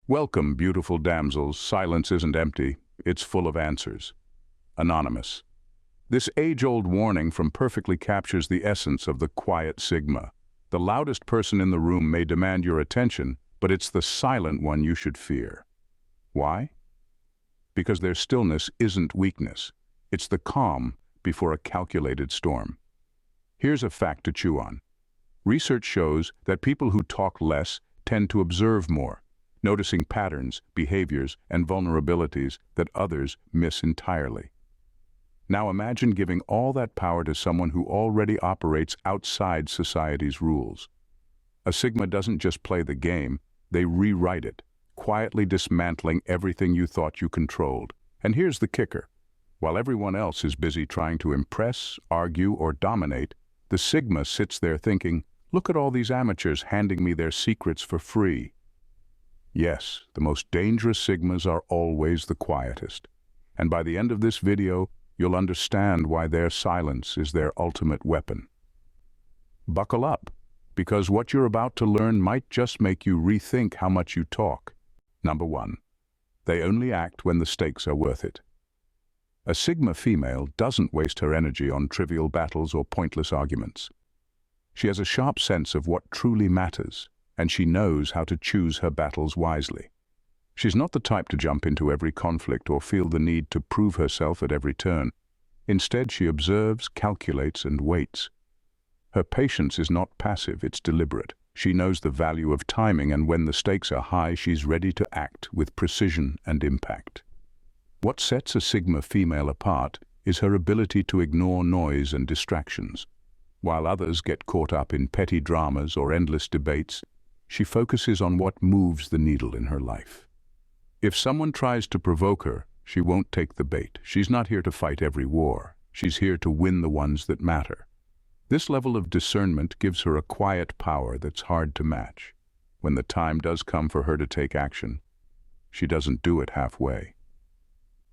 Welcome, beautiful damsels. Silence isn't empty, it's full of answers. Anonymous. This age-old warning from perfectly captures the essence of the quiet Sigma. The loudest person in the room may demand your attention, but it's the silent one you should fear. Why? Because their stillness isn't weakness. It's the calm before a calculated storm. Here's a fact to chew on. Research shows that people who talk less tend to observe more, noticing patterns, behaviors, and vulnerabilities that others miss entirely. Now imagine giving all that power to someone who already operates outside society's rules. A Sigma doesn't just play the game, they rewrite it, quietly dismantling everything you thought you controlled. And here's the kicker. While everyone else is busy trying to impress, argue, or dominate, the Sigma sits there thinking, "Look at all these amateurs handing me their secrets for free." Yes, the most dangerous Sigmas are always the quietest. And by the end of this video, you'll understand why their silence is their ultimate weapon. Buckle up, because what you're about to learn might just make you rethink how much you talk. Number 1. They only act when the stakes are worth it. A Sigma female doesn't waste her energy on trivial battles or pointless arguments. She has a sharp sense of what truly matters, and she knows how to choose her battles wisely. She's not the type to jump into every conflict or feel the need to prove herself at every turn. Instead, she observes, calculates, and waits. Her patience is not passive, it's deliberate. She knows the value of timing, and when the stakes are high, she's ready to act with precision and impact. What sets a Sigma female apart is her ability to ignore noise and distractions. While others get caught up in petty dramas or endless debates, she focuses on what moves the needle in her life. If someone tries to provoke her, she won't take the bait. She's not here to fight every war. She's here to win the ones that matter. This level of discernment gives her a quiet power that's hard to match. When the time does come for her to take action, she doesn't do it halfway.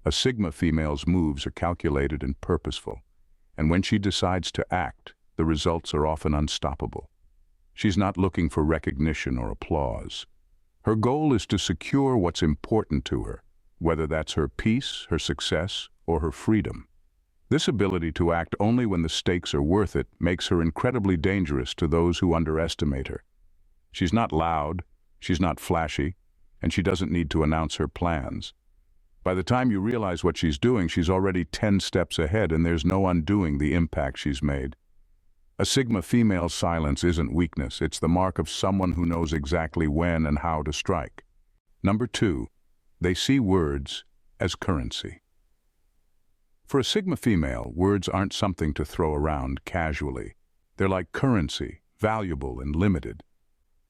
A Sigma female's moves are calculated and purposeful, and when she decides to act, the results are often unstoppable. She's not looking for recognition or applause. Her goal is to secure what's important to her, whether that's her peace, her success, or her freedom. This ability to act only when the stakes are worth it makes her incredibly dangerous to those who underestimate her. She's not loud, she's not flashy, and she doesn't need to announce her plans. By the time you realize what she's doing, she's already 10 steps ahead, and there's no undoing the impact she's made. A Sigma female's silence isn't weakness, it's the mark of someone who knows exactly when and how to strike. Number 2, they see words as currency. For a Sigma female, words aren't something to throw around casually. They're like currency, valuable and limited.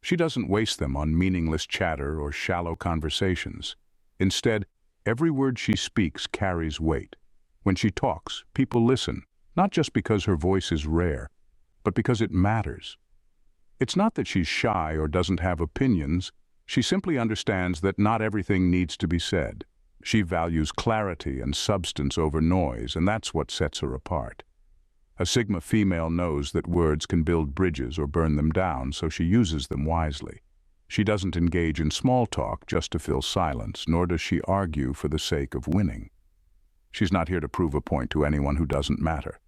She doesn't waste them on meaningless chatter or shallow conversations. Instead, every word she speaks carries weight. When she talks, people listen, not just because her voice is rare, but because it matters. It's not that she's shy or doesn't have opinions, she simply understands that not everything needs to be said. She values clarity and substance over noise, and that's what sets her apart. A Sigma female knows that words can build bridges or burn them down, so she uses them wisely. She doesn't engage in small talk just to fill silence, nor does she argue for the sake of winning. She's not here to prove a point to anyone who doesn't matter.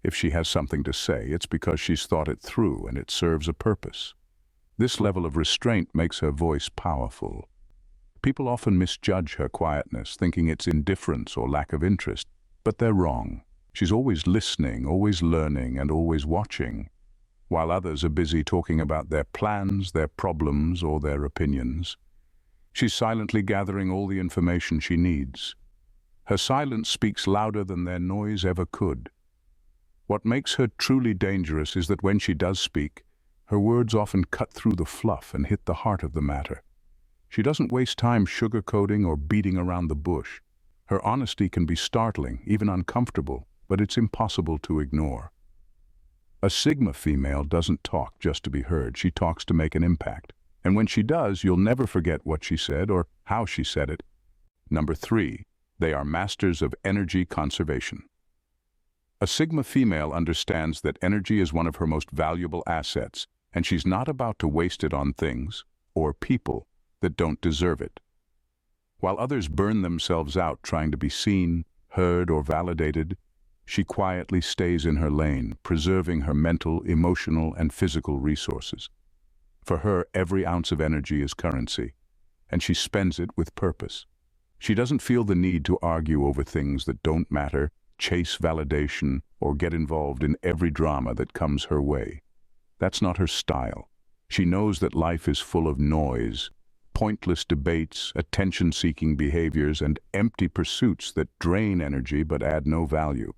If she has something to say, it's because she's thought it through and it serves a purpose. This level of restraint makes her voice powerful. People often misjudge her quietness, thinking it's indifference or lack of interest, but they're wrong. She's always listening, always learning, and always watching. While others are busy talking about their plans, their problems, or their opinions, she's silently gathering all the information she needs. Her silence speaks louder than their noise ever could. What makes her truly dangerous is that when she does speak, her words often cut through the fluff and hit the heart of the matter. She doesn't waste time sugarcoating or beating around the bush. Her honesty can be startling, even uncomfortable, but it's impossible to ignore. A Sigma female doesn't talk just to be heard, she talks to make an impact. And when she does, you'll never forget what she said or how she said it. Number 3, they are masters of energy conservation. A Sigma female understands that energy is one of her most valuable assets, and she's not about to waste it on things or people that don't deserve it. While others burn themselves out trying to be seen, heard, or validated, she quietly stays in her lane, preserving her mental, emotional, and physical resources. For her, every ounce of energy is currency, and she spends it with purpose. She doesn't feel the need to argue over things that don't matter, chase validation, or get involved in every drama that comes her way. That's not her style. She knows that life is full of noise, pointless debates, attention-seeking behaviors, and empty pursuits that drain energy but add no value.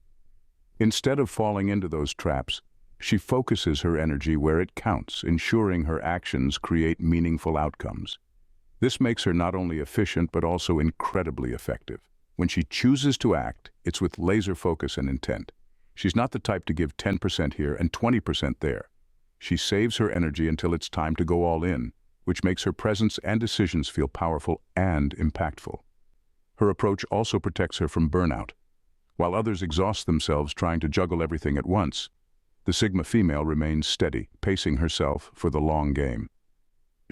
Instead of falling into those traps, she focuses her energy where it counts, ensuring her actions create meaningful outcomes. This makes her not only efficient but also incredibly effective. When she chooses to act, it's with laser focus and intent. She's not the type to give 10% here and 20% there. She saves her energy until it's time to go all in, which makes her presence and decisions feel powerful and impactful. Her approach also protects her from burnout. While others exhaust themselves trying to juggle everything at once, the Sigma female remains steady, pacing herself for the long game.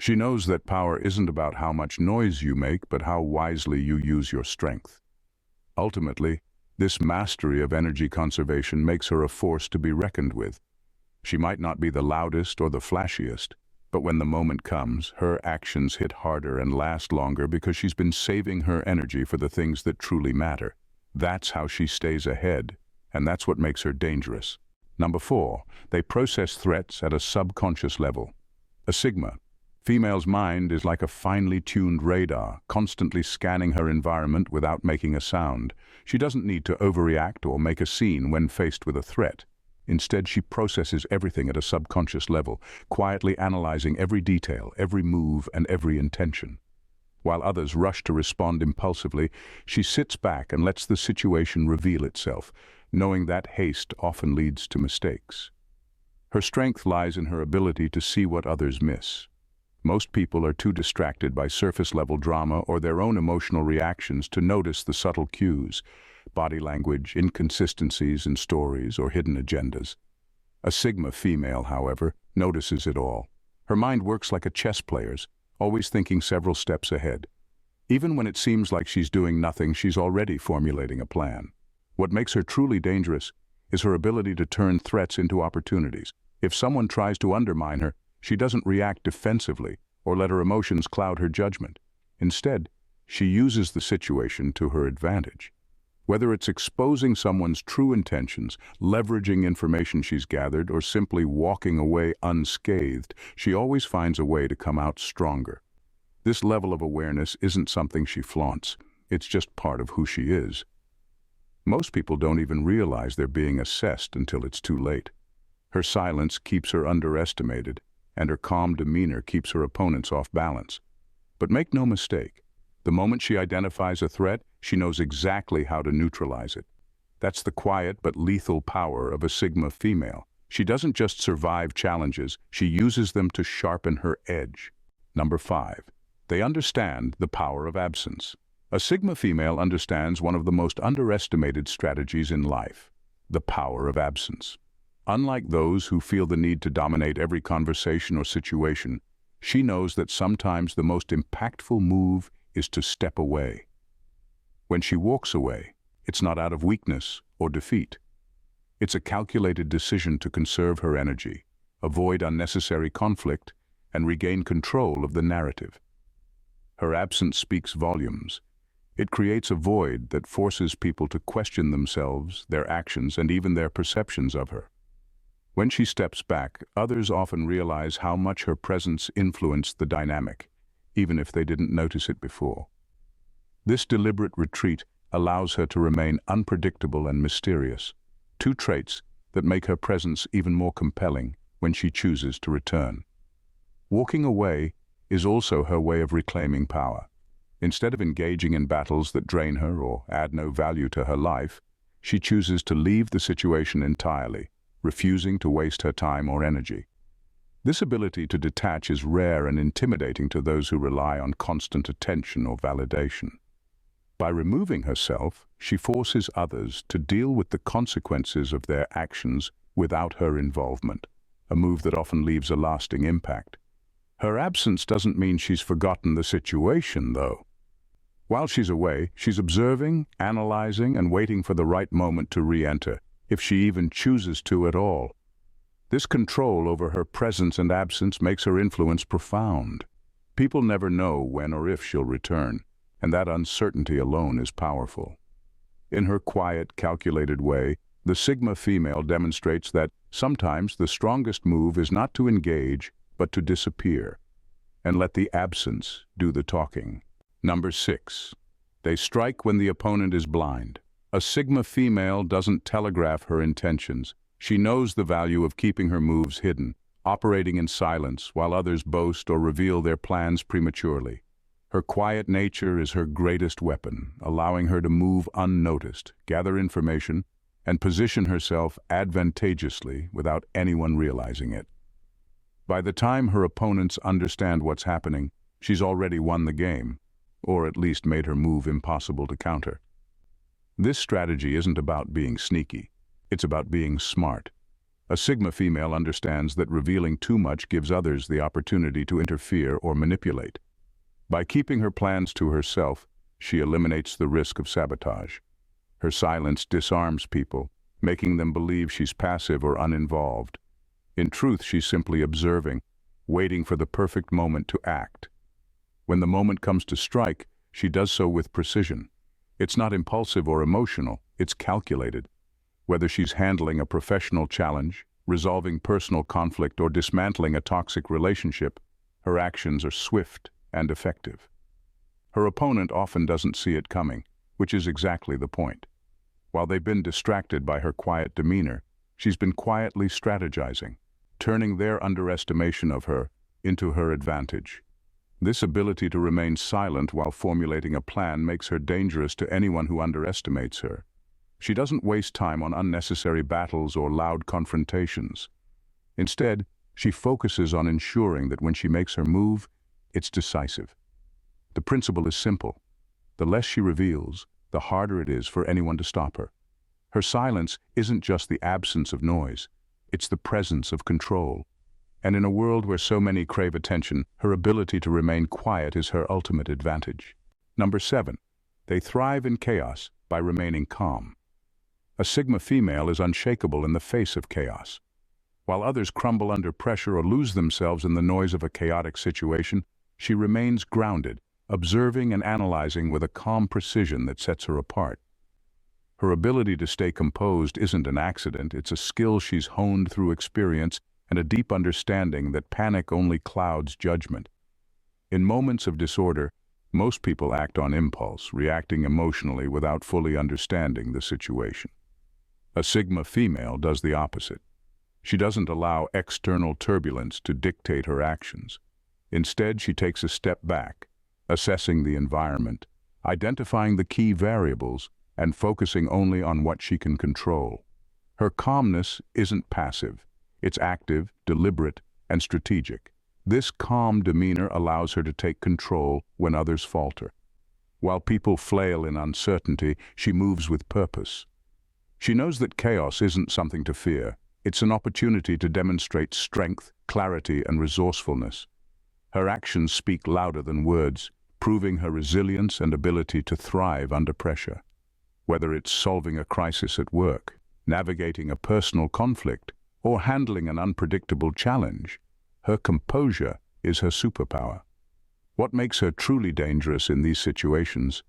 She knows that power isn't about how much noise you make, but how wisely you use your strength. Ultimately, this mastery of energy conservation makes her a force to be reckoned with. She might not be the loudest or the flashiest, but when the moment comes, her actions hit harder and last longer because she's been saving her energy for the things that truly matter. That's how she stays ahead, and that's what makes her dangerous. Number 4, they process threats at a subconscious level. A Sigma female's mind is like a finely tuned radar, constantly scanning her environment without making a sound. She doesn't need to overreact or make a scene when faced with a threat. Instead, she processes everything at a subconscious level, quietly analyzing every detail, every move, and every intention. While others rush to respond impulsively, she sits back and lets the situation reveal itself, knowing that haste often leads to mistakes. Her strength lies in her ability to see what others miss. Most people are too distracted by surface-level drama or their own emotional reactions to notice the subtle cues, body language, inconsistencies in stories, or hidden agendas. A Sigma female, however, notices it all. Her mind works like a chess player's, always thinking several steps ahead. Even when it seems like she's doing nothing, she's already formulating a plan. What makes her truly dangerous is her ability to turn threats into opportunities. If someone tries to undermine her, she doesn't react defensively or let her emotions cloud her judgment. Instead, she uses the situation to her advantage. Whether it's exposing someone's true intentions, leveraging information she's gathered, or simply walking away unscathed, she always finds a way to come out stronger. This level of awareness isn't something she flaunts. It's just part of who she is. Most people don't even realize they're being assessed until it's too late. Her silence keeps her underestimated, and her calm demeanor keeps her opponents off balance. But make no mistake, the moment she identifies a threat, she knows exactly how to neutralize it. That's the quiet but lethal power of a Sigma female. She doesn't just survive challenges, she uses them to sharpen her edge. Number 5. They understand the power of absence. A Sigma female understands one of the most underestimated strategies in life, the power of absence. Unlike those who feel the need to dominate every conversation or situation, she knows that sometimes the most impactful move is to step away. When she walks away, it's not out of weakness or defeat. It's a calculated decision to conserve her energy, avoid unnecessary conflict, and regain control of the narrative. Her absence speaks volumes. It creates a void that forces people to question themselves, their actions, and even their perceptions of her. When she steps back, others often realize how much her presence influenced the dynamic, even if they didn't notice it before. This deliberate retreat allows her to remain unpredictable and mysterious, two traits that make her presence even more compelling when she chooses to return. Walking away is also her way of reclaiming power. Instead of engaging in battles that drain her or add no value to her life, she chooses to leave the situation entirely, refusing to waste her time or energy. This ability to detach is rare and intimidating to those who rely on constant attention or validation. By removing herself, she forces others to deal with the consequences of their actions without her involvement, a move that often leaves a lasting impact. Her absence doesn't mean she's forgotten the situation, though. While she's away, she's observing, analyzing, and waiting for the right moment to re-enter, if she even chooses to at all. This control over her presence and absence makes her influence profound. People never know when or if she'll return, and that uncertainty alone is powerful. In her quiet, calculated way, the Sigma female demonstrates that sometimes the strongest move is not to engage, but to disappear, and let the absence do the talking. Number 6. They strike when the opponent is blind. A Sigma female doesn't telegraph her intentions. She knows the value of keeping her moves hidden, operating in silence while others boast or reveal their plans prematurely. Her quiet nature is her greatest weapon, allowing her to move unnoticed, gather information, and position herself advantageously without anyone realizing it. By the time her opponents understand what's happening, she's already won the game, or at least made her move impossible to counter. This strategy isn't about being sneaky, it's about being smart. A Sigma female understands that revealing too much gives others the opportunity to interfere or manipulate. By keeping her plans to herself, she eliminates the risk of sabotage. Her silence disarms people, making them believe she's passive or uninvolved. In truth, she's simply observing, waiting for the perfect moment to act. When the moment comes to strike, she does so with precision. It's not impulsive or emotional, it's calculated. Whether she's handling a professional challenge, resolving personal conflict, or dismantling a toxic relationship, her actions are swift and effective. Her opponent often doesn't see it coming, which is exactly the point. While they've been distracted by her quiet demeanor, she's been quietly strategizing, turning their underestimation of her into her advantage. This ability to remain silent while formulating a plan makes her dangerous to anyone who underestimates her. She doesn't waste time on unnecessary battles or loud confrontations. Instead, she focuses on ensuring that when she makes her move, it's decisive. The principle is simple. The less she reveals, the harder it is for anyone to stop her. Her silence isn't just the absence of noise, it's the presence of control. And in a world where so many crave attention, her ability to remain quiet is her ultimate advantage. Number 7. They thrive in chaos by remaining calm. A Sigma female is unshakable in the face of chaos. While others crumble under pressure or lose themselves in the noise of a chaotic situation, she remains grounded, observing and analyzing with a calm precision that sets her apart. Her ability to stay composed isn't an accident, it's a skill she's honed through experience and a deep understanding that panic only clouds judgment. In moments of disorder, most people act on impulse, reacting emotionally without fully understanding the situation. A Sigma female does the opposite. She doesn't allow external turbulence to dictate her actions. Instead, she takes a step back, assessing the environment, identifying the key variables, and focusing only on what she can control. Her calmness isn't passive. It's active, deliberate, and strategic. This calm demeanor allows her to take control when others falter. While people flail in uncertainty, she moves with purpose. She knows that chaos isn't something to fear. It's an opportunity to demonstrate strength, clarity, and resourcefulness. Her actions speak louder than words, proving her resilience and ability to thrive under pressure. Whether it's solving a crisis at work, navigating a personal conflict, or handling an unpredictable challenge, her composure is her superpower. What makes her truly dangerous in these situations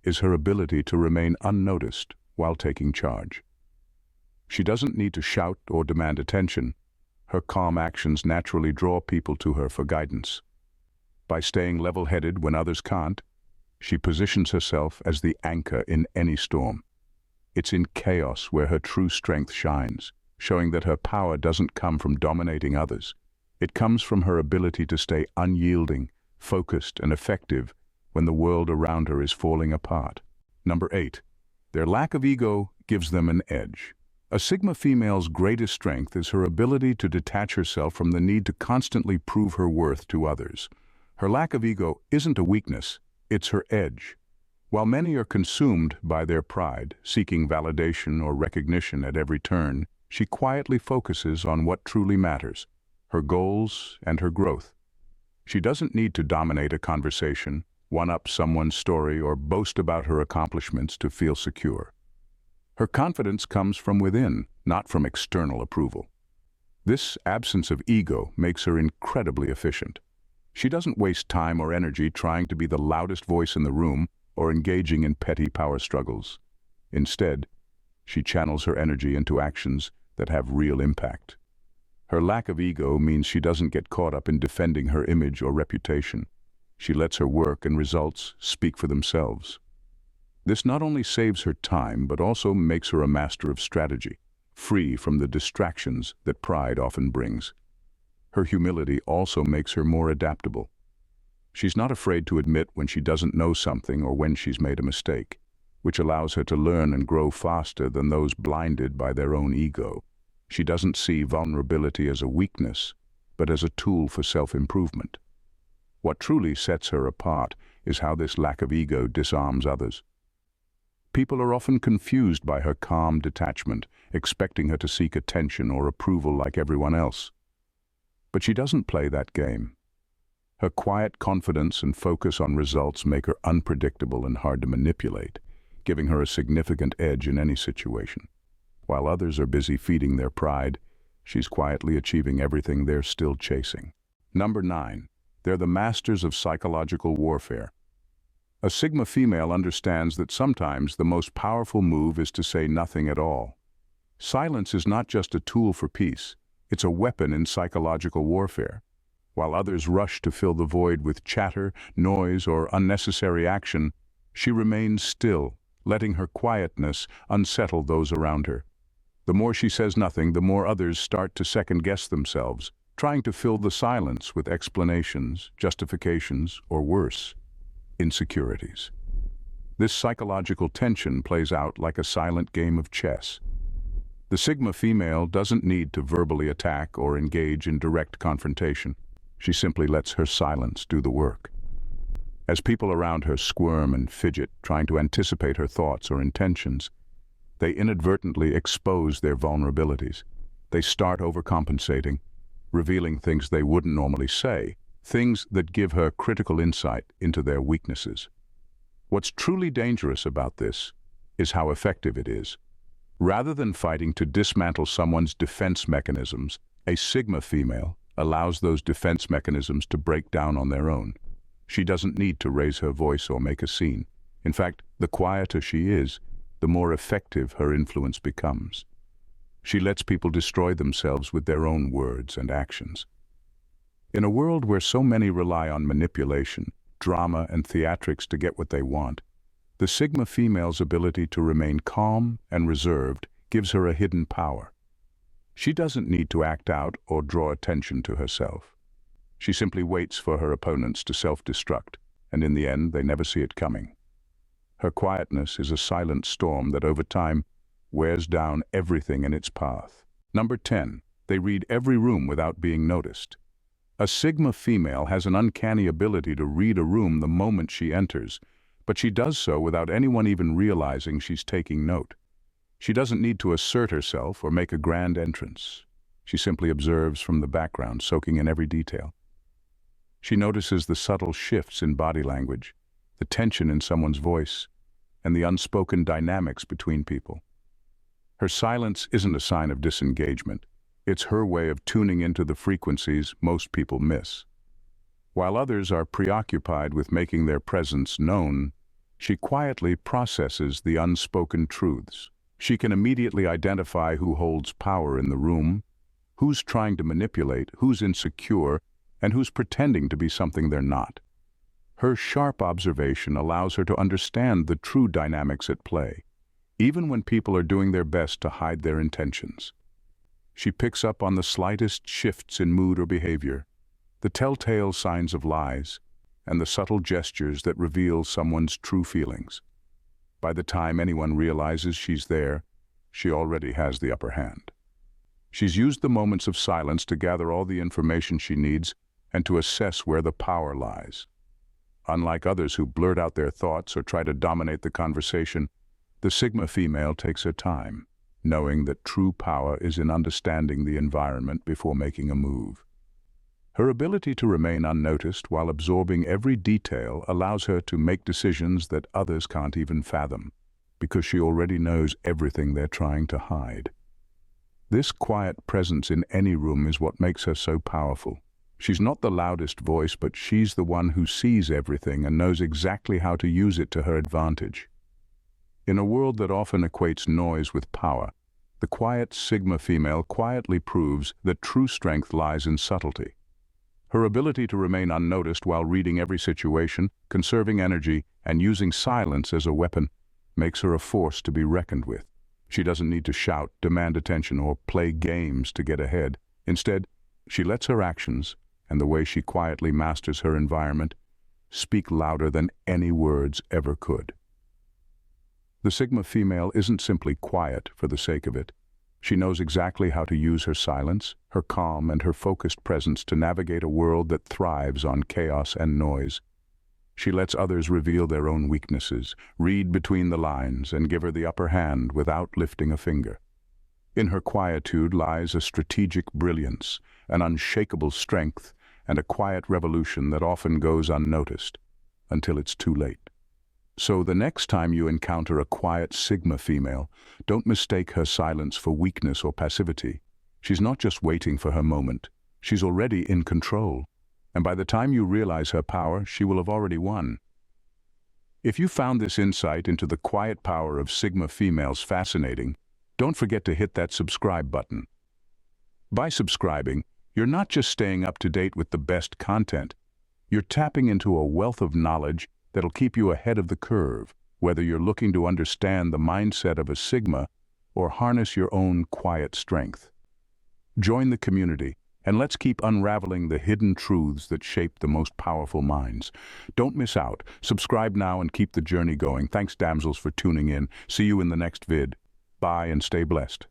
is her ability to remain unnoticed while taking charge. She doesn't need to shout or demand attention. Her calm actions naturally draw people to her for guidance. By staying level-headed when others can't, she positions herself as the anchor in any storm. It's in chaos where her true strength shines, showing that her power doesn't come from dominating others. It comes from her ability to stay unyielding, focused, and effective when the world around her is falling apart. Number 8. Their lack of ego gives them an edge. A Sigma female's greatest strength is her ability to detach herself from the need to constantly prove her worth to others. Her lack of ego isn't a weakness, it's her edge. While many are consumed by their pride, seeking validation or recognition at every turn, she quietly focuses on what truly matters, her goals and her growth. She doesn't need to dominate a conversation, one-up someone's story, or boast about her accomplishments to feel secure. Her confidence comes from within, not from external approval. This absence of ego makes her incredibly efficient. She doesn't waste time or energy trying to be the loudest voice in the room or engaging in petty power struggles. Instead, she channels her energy into actions that have real impact. Her lack of ego means she doesn't get caught up in defending her image or reputation. She lets her work and results speak for themselves. This not only saves her time, but also makes her a master of strategy, free from the distractions that pride often brings. Her humility also makes her more adaptable. She's not afraid to admit when she doesn't know something or when she's made a mistake, which allows her to learn and grow faster than those blinded by their own ego. She doesn't see vulnerability as a weakness, but as a tool for self-improvement. What truly sets her apart is how this lack of ego disarms others. People are often confused by her calm detachment, expecting her to seek attention or approval like everyone else. But she doesn't play that game. Her quiet confidence and focus on results make her unpredictable and hard to manipulate, giving her a significant edge in any situation. While others are busy feeding their pride, she's quietly achieving everything they're still chasing. Number 9. They're the masters of psychological warfare. A Sigma female understands that sometimes the most powerful move is to say nothing at all. Silence is not just a tool for peace, it's a weapon in psychological warfare. While others rush to fill the void with chatter, noise, or unnecessary action, she remains still, letting her quietness unsettle those around her. The more she says nothing, the more others start to second-guess themselves, trying to fill the silence with explanations, justifications, or worse, insecurities. This psychological tension plays out like a silent game of chess. The Sigma female doesn't need to verbally attack or engage in direct confrontation. She simply lets her silence do the work. As people around her squirm and fidget, trying to anticipate her thoughts or intentions, they inadvertently expose their vulnerabilities. They start overcompensating, revealing things they wouldn't normally say, things that give her critical insight into their weaknesses. What's truly dangerous about this is how effective it is. Rather than fighting to dismantle someone's defense mechanisms, a Sigma female allows those defense mechanisms to break down on their own. She doesn't need to raise her voice or make a scene. In fact, the quieter she is, the more effective her influence becomes. She lets people destroy themselves with their own words and actions. In a world where so many rely on manipulation, drama, and theatrics to get what they want, the Sigma female's ability to remain calm and reserved gives her a hidden power. She doesn't need to act out or draw attention to herself. She simply waits for her opponents to self-destruct, and in the end, they never see it coming. Her quietness is a silent storm that over time wears down everything in its path. Number 10. They read every room without being noticed. A Sigma female has an uncanny ability to read a room the moment she enters, but she does so without anyone even realizing she's taking note. She doesn't need to assert herself or make a grand entrance. She simply observes from the background, soaking in every detail. She notices the subtle shifts in body language, the tension in someone's voice, and the unspoken dynamics between people. Her silence isn't a sign of disengagement. It's her way of tuning into the frequencies most people miss. While others are preoccupied with making their presence known, she quietly processes the unspoken truths. She can immediately identify who holds power in the room, who's trying to manipulate, who's insecure, and who's pretending to be something they're not. Her sharp observation allows her to understand the true dynamics at play, even when people are doing their best to hide their intentions. She picks up on the slightest shifts in mood or behavior, the telltale signs of lies, and the subtle gestures that reveal someone's true feelings. By the time anyone realizes she's there, she already has the upper hand. She's used the moments of silence to gather all the information she needs and to assess where the power lies. Unlike others who blurt out their thoughts or try to dominate the conversation, the Sigma female takes her time, knowing that true power is in understanding the environment before making a move. Her ability to remain unnoticed while absorbing every detail allows her to make decisions that others can't even fathom, because she already knows everything they're trying to hide. This quiet presence in any room is what makes her so powerful. She's not the loudest voice, but she's the one who sees everything and knows exactly how to use it to her advantage. In a world that often equates noise with power, the quiet Sigma female quietly proves that true strength lies in subtlety. Her ability to remain unnoticed while reading every situation, conserving energy, and using silence as a weapon makes her a force to be reckoned with. She doesn't need to shout, demand attention, or play games to get ahead. Instead, she lets her actions, and the way she quietly masters her environment, speak louder than any words ever could. The Sigma female isn't simply quiet for the sake of it. She knows exactly how to use her silence, her calm, and her focused presence to navigate a world that thrives on chaos and noise. She lets others reveal their own weaknesses, read between the lines, and give her the upper hand without lifting a finger. In her quietude lies a strategic brilliance, an unshakable strength, and a quiet revolution that often goes unnoticed, until it's too late. So the next time you encounter a quiet Sigma female, don't mistake her silence for weakness or passivity. She's not just waiting for her moment. She's already in control. And by the time you realize her power, she will have already won. If you found this insight into the quiet power of Sigma females fascinating, don't forget to hit that subscribe button. By subscribing, you're not just staying up to date with the best content. You're tapping into a wealth of knowledge that'll keep you ahead of the curve, whether you're looking to understand the mindset of a Sigma or harness your own quiet strength. Join the community, and let's keep unraveling the hidden truths that shape the most powerful minds. Don't miss out. Subscribe now and keep the journey going. Thanks, damsels, for tuning in. See you in the next vid. Bye and stay blessed.